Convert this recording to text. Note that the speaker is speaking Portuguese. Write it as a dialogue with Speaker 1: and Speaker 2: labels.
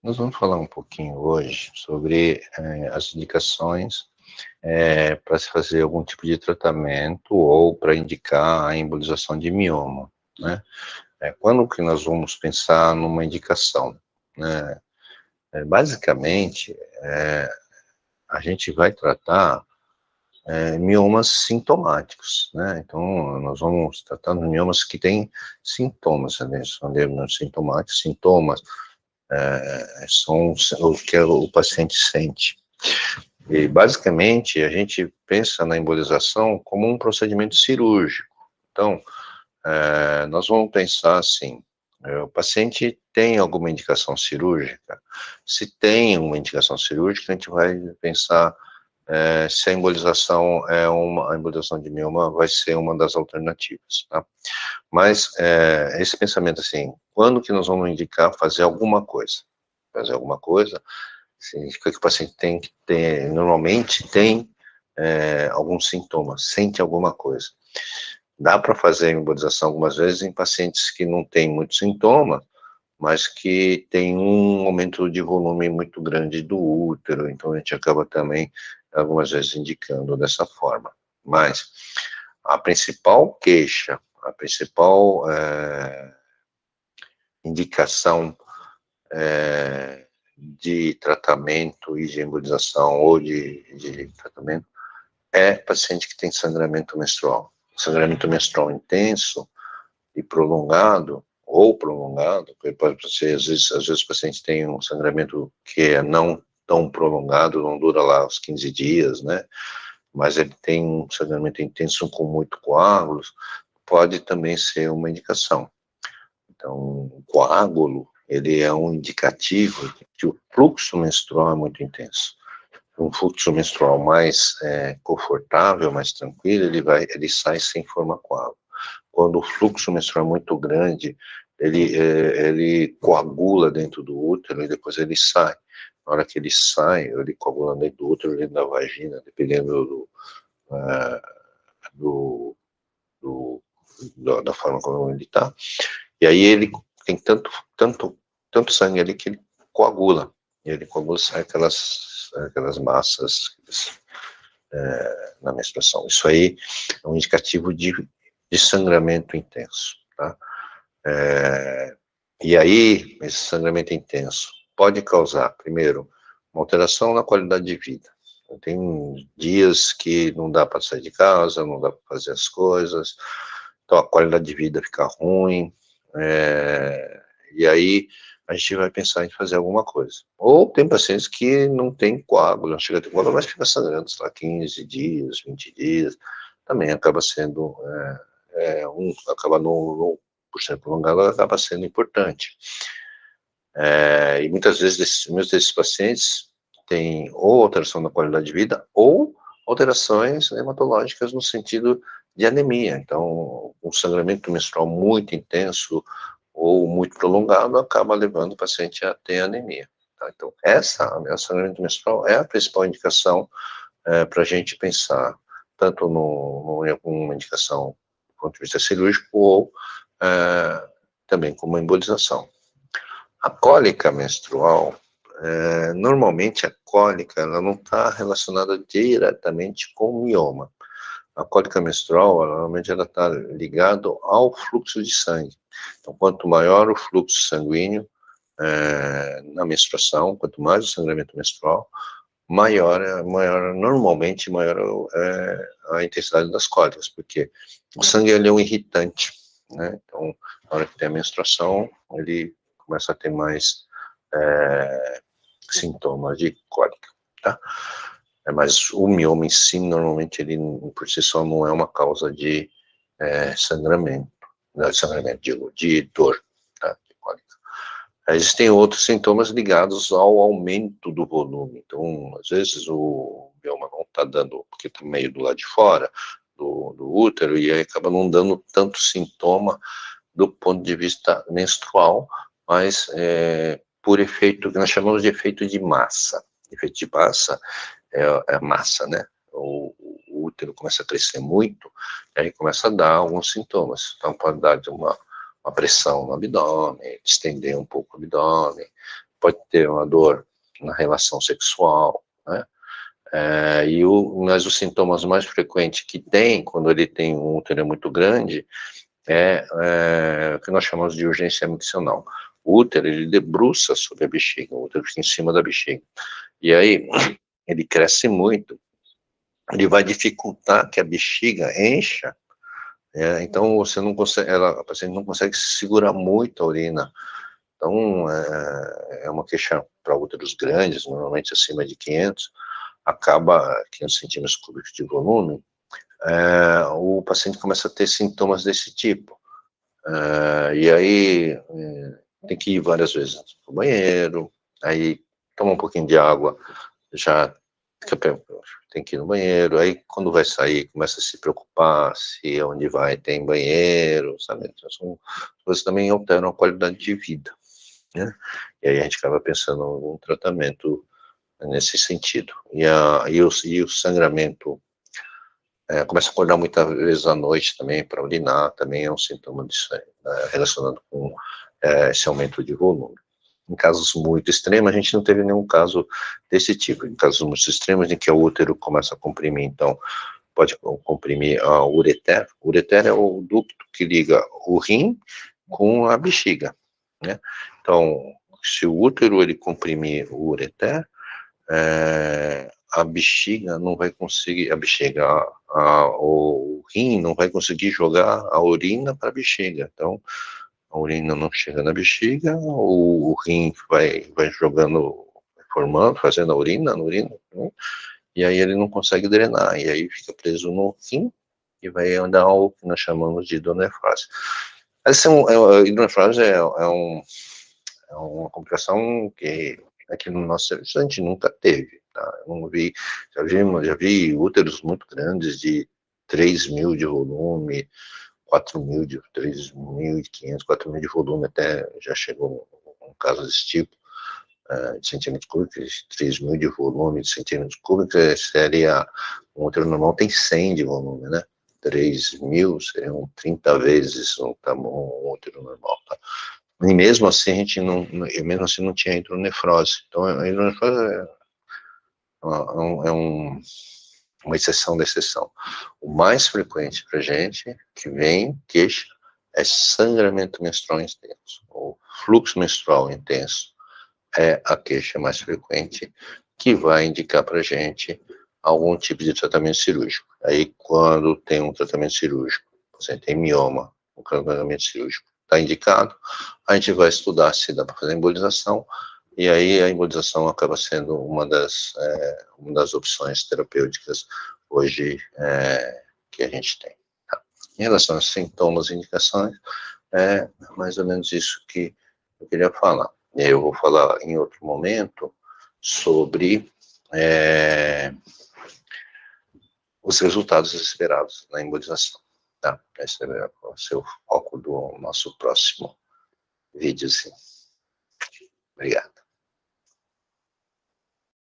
Speaker 1: Nós vamos falar um pouquinho hoje sobre as indicações para se fazer algum tipo de tratamento ou para indicar a embolização de mioma, né? Quando que nós vamos pensar numa indicação, né? Basicamente, a gente vai tratar miomas sintomáticos, né? Então, nós vamos tratar de miomas que têm sintomas, né? São sintomáticos, sintomas são o que o paciente sente. E, basicamente, a gente pensa na embolização como um procedimento cirúrgico. Então, nós vamos pensar assim, o paciente tem alguma indicação cirúrgica? Se tem uma indicação cirúrgica, a gente vai pensar se a embolização a embolização de mioma vai ser uma das alternativas, tá? Mas esse pensamento assim, quando que nós vamos indicar fazer alguma coisa? Fazer alguma coisa significa que o paciente tem que ter, normalmente tem alguns sintomas, sente alguma coisa. Dá para fazer a embolização algumas vezes em pacientes que não têm muito sintoma, mas que tem um aumento de volume muito grande do útero, então a gente acaba também, algumas vezes, indicando dessa forma. Mas a principal queixa, a principal indicação de tratamento e de embolização ou de tratamento é paciente que tem sangramento menstrual. Sangramento menstrual intenso e prolongado, ou prolongado, porque pode ser, às vezes o paciente tem um sangramento que é não tão prolongado, não dura lá os 15 dias, né? Mas ele tem um sangramento intenso com muito coágulos, pode também ser uma indicação. Então, o coágulo, ele é um indicativo de que o fluxo menstrual é muito intenso. Um fluxo menstrual mais confortável, mais tranquilo, ele sai sem formar coágulo. Quando o fluxo menstrual é muito grande, ele coagula dentro do útero e depois ele sai. Na hora que ele sai, ele coagula dentro do útero, dentro da vagina, dependendo do, do, da forma como ele está. E aí ele tem tanto sangue ali que ele coagula. E ele coagula, sai aquelas massas na menstruação. Isso aí é um indicativo de sangramento intenso, tá? E aí, esse sangramento intenso pode causar, primeiro, uma alteração na qualidade de vida. Tem dias que não dá para sair de casa, não dá para fazer as coisas, então a qualidade de vida fica ruim, e aí a gente vai pensar em fazer alguma coisa. Ou tem pacientes que não tem coágulo, não chega a ter coágulo, mas fica sangrando, sei lá, 15 dias, 20 dias, também acaba sendo, acaba por ser prolongado, acaba sendo importante. E muitas vezes, muitos desses pacientes têm ou alteração da qualidade de vida, ou alterações hematológicas no sentido de anemia. Então, um sangramento menstrual muito intenso ou muito prolongado acaba levando o paciente a ter anemia. Tá? Então, o sangramento menstrual é a principal indicação para a gente pensar, tanto em alguma indicação do ponto de vista cirúrgico, ou também como embolização. A cólica menstrual, normalmente a cólica ela não está relacionada diretamente com o mioma. A cólica menstrual, normalmente ela está ligada ao fluxo de sangue. Então, quanto maior o fluxo sanguíneo na menstruação, quanto mais o sangramento menstrual, normalmente maior é a intensidade das cólicas, porque o sangue ele é um irritante, né? Então, na hora que tem a menstruação, ele começa a ter mais sintomas de cólica, tá? Mas o mioma em si, normalmente, ele por si só não é uma causa de sangramento, não de sangramento, de dor, tá? De cólica. Existem outros sintomas ligados ao aumento do volume. Então, às vezes o mioma não está dando, porque está meio do lado de fora do útero, e aí acaba não dando tanto sintoma do ponto de vista menstrual, mas por efeito, que nós chamamos de efeito de massa. Efeito de massa é massa, né? O útero começa a crescer muito, e aí começa a dar alguns sintomas. Então, pode dar de uma pressão no abdômen, distender um pouco o abdômen, pode ter uma dor na relação sexual, né? Mas os sintomas mais frequentes que tem, quando ele tem um útero muito grande, o que nós chamamos de urgência miccional. O útero, ele debruça sobre a bexiga, o útero fica em cima da bexiga. E aí, ele cresce muito, ele vai dificultar que a bexiga encha, então você não consegue, a paciente não consegue segurar muito a urina. Então, é uma queixa para úteros grandes, normalmente acima de 500, acaba 500 centímetros cúbicos de volume, o paciente começa a ter sintomas desse tipo. E aí tem que ir várias vezes para o banheiro, aí toma um pouquinho de água, já tem que ir no banheiro, aí quando vai sair começa a se preocupar se onde vai tem banheiro, sabe? Então, são coisas que também alteram a qualidade de vida, né? E aí a gente acaba pensando em um tratamento nesse sentido. E o sangramento começa a acordar muitas vezes à noite também para urinar, também é um sintoma disso aí, relacionado com esse aumento de volume. Em casos muito extremos, a gente não teve nenhum caso desse tipo. Em casos muito extremos, em que o útero começa a comprimir, então, pode comprimir a ureter. O ureter é o ducto que liga o rim com a bexiga, né? Então, se o útero ele comprimir o ureter, a bexiga não vai conseguir, o rim não vai conseguir jogar a urina para a bexiga. Então, a urina não chega na bexiga, o rim vai jogando, formando, fazendo a urina, né? E aí ele não consegue drenar, e aí fica preso no rim e vai andar o que nós chamamos de hidronefrose. A hidronefrose é uma complicação que aqui no nosso serviço a gente nunca teve, tá? Eu não vi, já vi úteros muito grandes de 3.000 de volume, 4.000 de 3.500, 4.000 de volume, até já chegou um caso desse tipo, de centímetros cúbicos, 3.000 de volume de centímetros cúbicos, seria, um útero normal tem 100 de volume, né? 3.000 seriam 30 vezes um útero normal, tá? E mesmo assim, não tinha hidronefrose. Então, a hidronefrose uma exceção da exceção. O mais frequente para gente, que vem, queixa, é sangramento menstrual intenso. O fluxo menstrual intenso é a queixa mais frequente, que vai indicar para gente algum tipo de tratamento cirúrgico. Aí, quando tem um tratamento cirúrgico, você tem mioma, um tratamento cirúrgico está indicado, a gente vai estudar se dá para fazer embolização, e aí a embolização acaba sendo uma das opções terapêuticas hoje que a gente tem. Tá? Em relação aos sintomas e indicações, é mais ou menos isso que eu queria falar. Eu vou falar em outro momento sobre os resultados esperados na embolização. Tá? Esse vai ser o foco do nosso próximo vídeo. Sim. Obrigado.